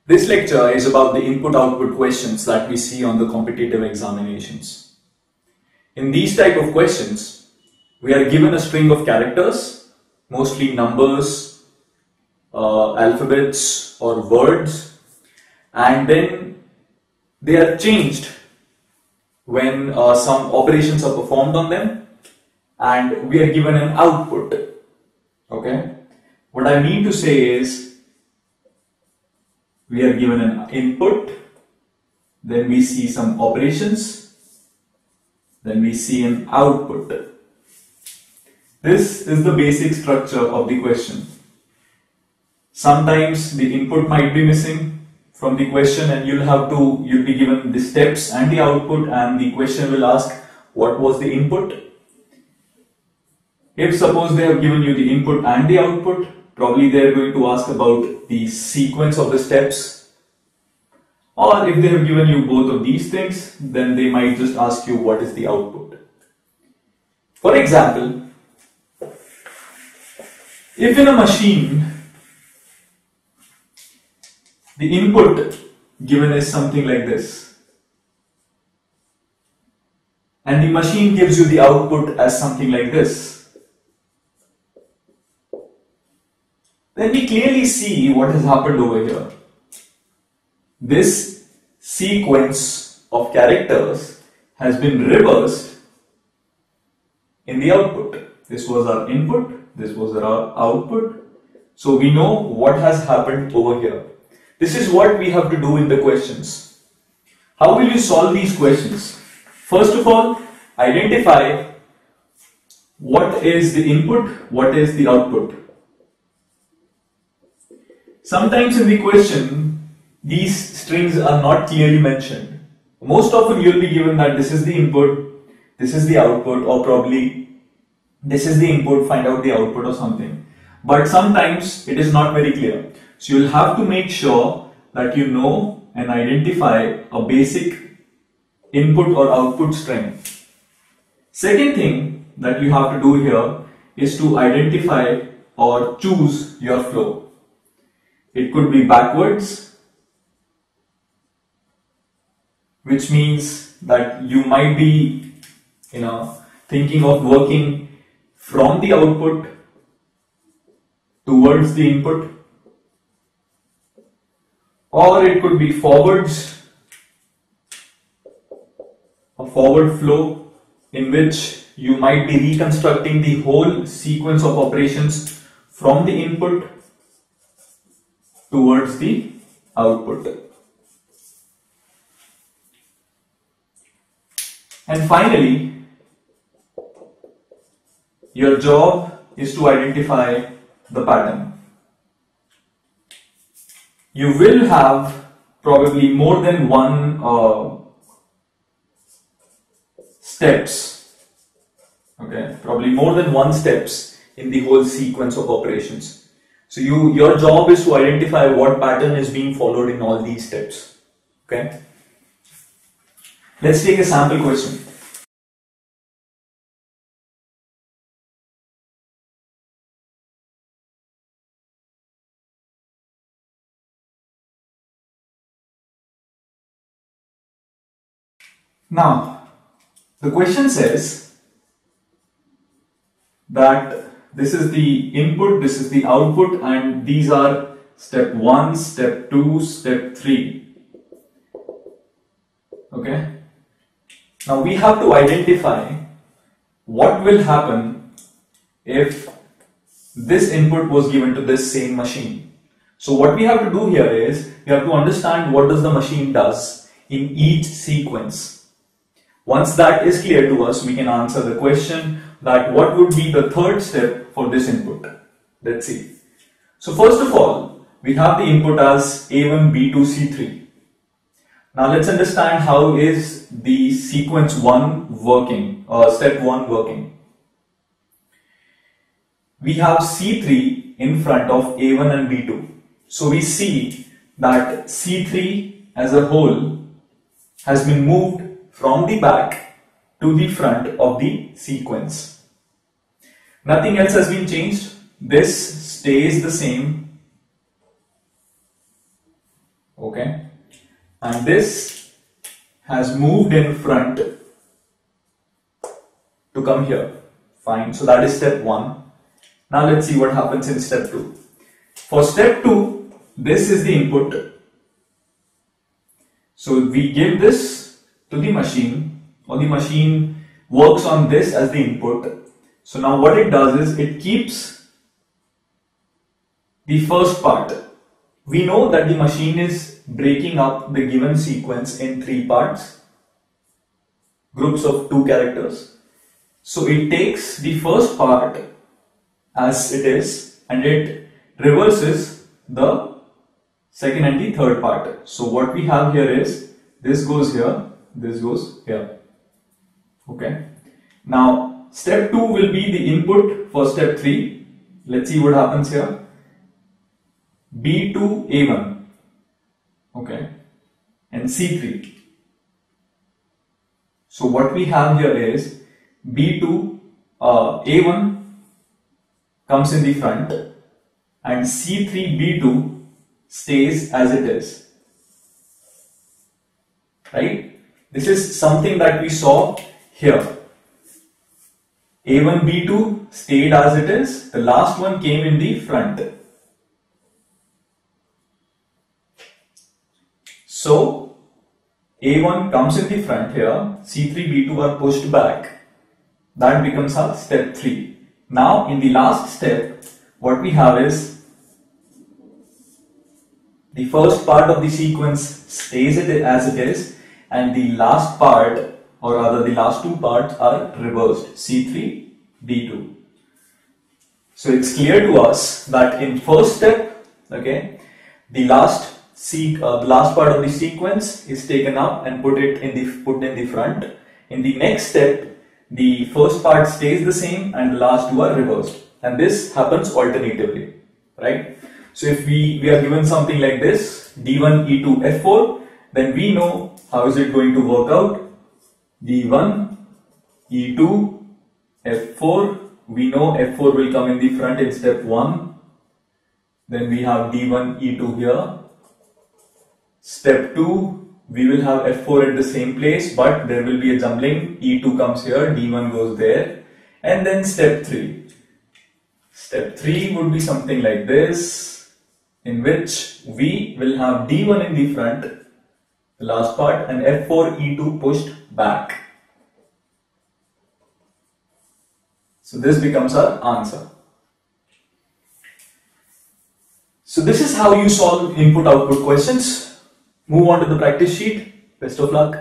This lecture is about the input-output questions that we see on the competitive examinations. In these type of questions, we are given a string of characters, mostly numbers, alphabets or words, and then they are changed when some operations are performed on them, and we are given an output. Okay? What I mean to say is, we are given an input, then we see some operations, then we see an output. This is the basic structure of the question. Sometimes the input might be missing from the question and you'll be given the steps and the output, and the question will ask what was the input. If suppose they have given you the input and the output, probably they are going to ask about the sequence of the steps. Or if they have given you both of these things, then they might just ask you what is the output. For example, if in a machine the input given is something like this, and the machine gives you the output as something like this, then we clearly see what has happened over here. This sequence of characters has been reversed in the output. This was our input, this was our output. So we know what has happened over here. This is what we have to do in the questions. How will you solve these questions? First of all, identify what is the input, what is the output. Sometimes in the question, these strings are not clearly mentioned. Most often you will be given that this is the input, this is the output, or probably this is the input, find out the output or something. But sometimes it is not very clear. So you will have to make sure that you know and identify a basic input or output string. Second thing that you have to do here is to identify or choose your flow. It could be backwards, which means that you might be, thinking of working from the output towards the input, or it could be forwards, a forward flow in which you might be reconstructing the whole sequence of operations from the input towards the output. And finally, your job is to identify the pattern. You will have probably more than one steps, okay, probably more than one steps in the whole sequence of operations. So your job is to identify what pattern is being followed in all these steps. Okay. Let's take a sample question. Now, the question says that this is the input, this is the output, and these are step 1, step 2, step 3. Okay. Now we have to identify what will happen if this input was given to this same machine. So what we have to do here is, we have to understand what does the machine does in each sequence. Once that is clear to us, we can answer the question that what would be the third step for this input. Let's see. So first of all, we have the input as A1, B2, C3. Now let's understand how is the sequence 1 working, or step 1 working. We have C3 in front of A1 and B2. So we see that C3 as a whole has been moved from the back to the front of the sequence. Nothing else has been changed. This stays the same. Okay, and this has moved in front to come here. Fine, so that is step 1. Now let's see what happens in step 2. For step 2, this is the input. So we give this to the machine, or the machine works on this as the input. So now what it does is it keeps the first part. We know that the machine is breaking up the given sequence in 3 parts, groups of 2 characters. So it takes the first part as it is and it reverses the second and the third part. So what we have here is this goes here, this goes here. Okay. Now step 2 will be the input for step 3. Let's see what happens here. B2 A1. Okay. And C3. So what we have here is B2 A1 comes in the front and C3 B2 stays as it is. Right? This is something that we saw here. A1 B2 stayed as it is. The last one came in the front. So A1 comes in the front here, C3 B2 are pushed back. That becomes our step 3. Now in the last step, what we have is the first part of the sequence stays as it is, and the last part, or rather the last 2 parts, are reversed, C3 B2. So it's clear to us that in first step, okay, the last part of the sequence is taken up and put in the front. In the next step, the first part stays the same and the last 2 are reversed, and this happens alternatively, right? So if we are given something like this, D1 E2 F4, then we know how is it going to work out. D1 E2 F4, we know F4 will come in the front in step 1. Then we have D1 E2 here. Step 2, we will have F4 at the same place, but there will be a jumbling. E2 comes here, D1 goes there. And then step 3. Step 3 would be something like this, in which we will have D1 in the front, the last part, and F4 E2 pushed back. So this becomes our answer. So this is how you solve input-output questions. Move on to the practice sheet. Best of luck.